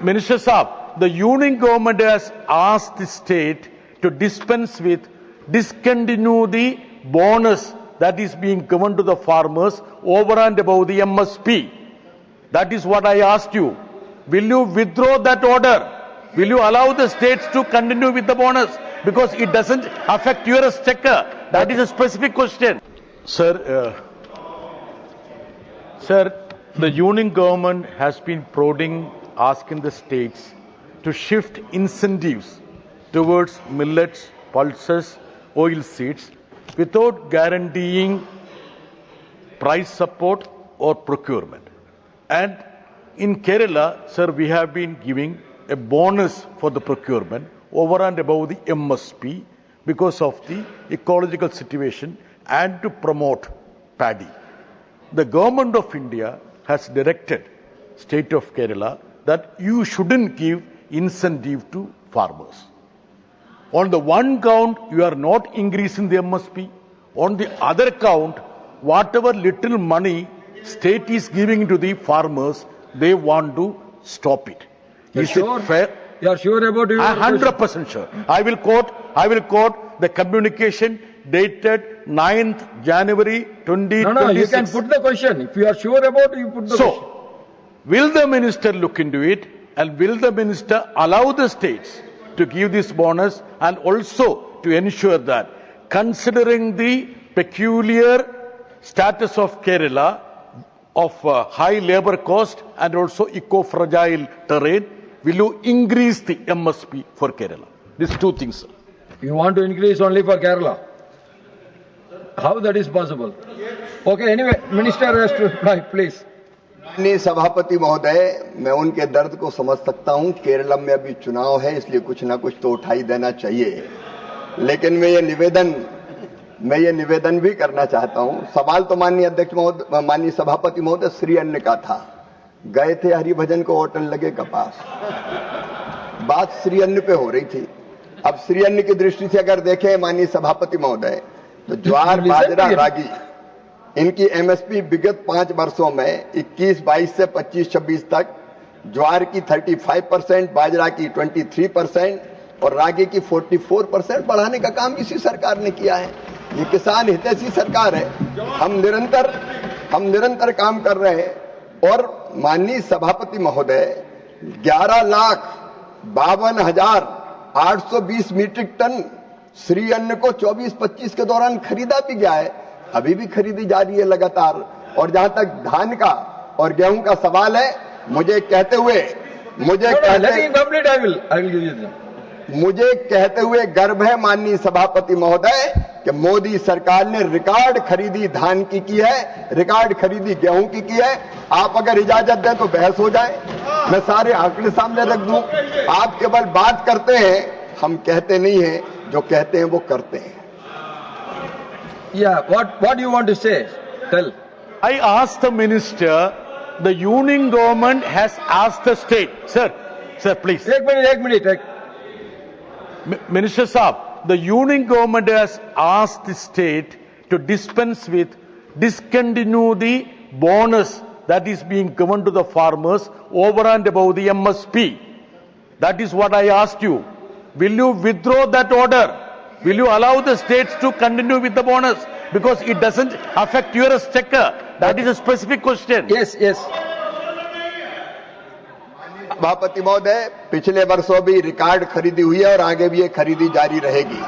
Minister Saab, the union government has asked the state to dispense with, discontinue the bonus that is being given to the farmers over and above the MSP. That is what I asked you. Will you withdraw that order? Will you allow the states to continue with the bonus? Because it doesn't affect your exchequer. That is a specific question. Sir, the union government has been prodding, asking the states to shift incentives towards millets, pulses, oil seeds without guaranteeing price support or procurement. And in Kerala, sir, we have been giving a bonus for the procurement over and above the MSP because of the ecological situation and to promote paddy. The government of India has directed state of Kerala that you shouldn't give incentive to farmers. On the one count, you are not increasing the MSP. On the other count, whatever little money state is giving to the farmers, they want to stop it. Is it fair? You are sure about your 100% sure. I will quote the communication dated 9th January 2026. No, you can put the question. If you are sure about it, you put the question. So, will the minister look into it and will the minister allow the states to give this bonus and also to ensure that, considering the peculiar status of Kerala of high labor cost and also eco-fragile terrain, will you increase the MSP for Kerala? These two things, sir. You want to increase only for Kerala? How that is possible? Okay, anyway, Minister has to reply, please. माननीय सभापति महोदय, मैं उनके दर्द को समझ सकता हूं। केरल में अभी चुनाव है, इसलिए कुछ ना कुछ तो उठाई देना चाहिए। लेकिन मैं ये निवेदन भी करना चाहता हूं। सवाल तो माननीय सभापति महोदय श्री अन्न का था। गए थे हरिभजन को होटल लगे कपास, बात श्री अन्न पे हो रही थी। अब श्री अन्न की दृष्टि से अगर देखें माननीय सभापति महोदय, तो ज्वार, बाजरा, रागी, इनकी एमएसपी विगत 5 वर्षों में 21-22 से 25-26 तक ज्वार की 35%, बाजरा की 23% और रागी की 44% बढ़ाने का काम इसी सरकार ने किया है। ये किसान हितैषी सरकार है। हम निरंतर काम कर रहे हैं। और माननीय सभापति महोदय, 11,52,820 मीट्रिक टन श्री अन्न को 24-25 के दौरान खरीदा भी गया है, अभी भी खरीदी जा रही है लगातार। और जहां तक धान का और गेहूं का सवाल है, मुझे कहते हुए गर्व है माननीय सभापति महोदय कि मोदी सरकार ने रिकॉर्ड खरीदी धान की है, रिकॉर्ड खरीदी गेहूं की है। आप अगर इजाजत दें तो बहस हो जाए, मैं सारे आंकड़े सामने रख दूं। आप केवल बात करते हैं, हम कहते नहीं हैं, जो कहते हैं वो करते हैं। Yeah, what do you want to say? Tell. I asked the minister, the union government has asked the state. Sir, please. एक minute. Minister Saab, the union government has asked the state to dispense with, discontinue the bonus that is being given to the farmers over and above the MSP. That is what I asked you. Will you withdraw that order? Will you allow the states to continue with the bonus? Because it doesn't affect your exchequer. That is a specific question. Yes. सभापति महोदय, पिछले वर्षों भी record खरीदी हुई है और आगे भी ये खरीदी जारी रहेगी।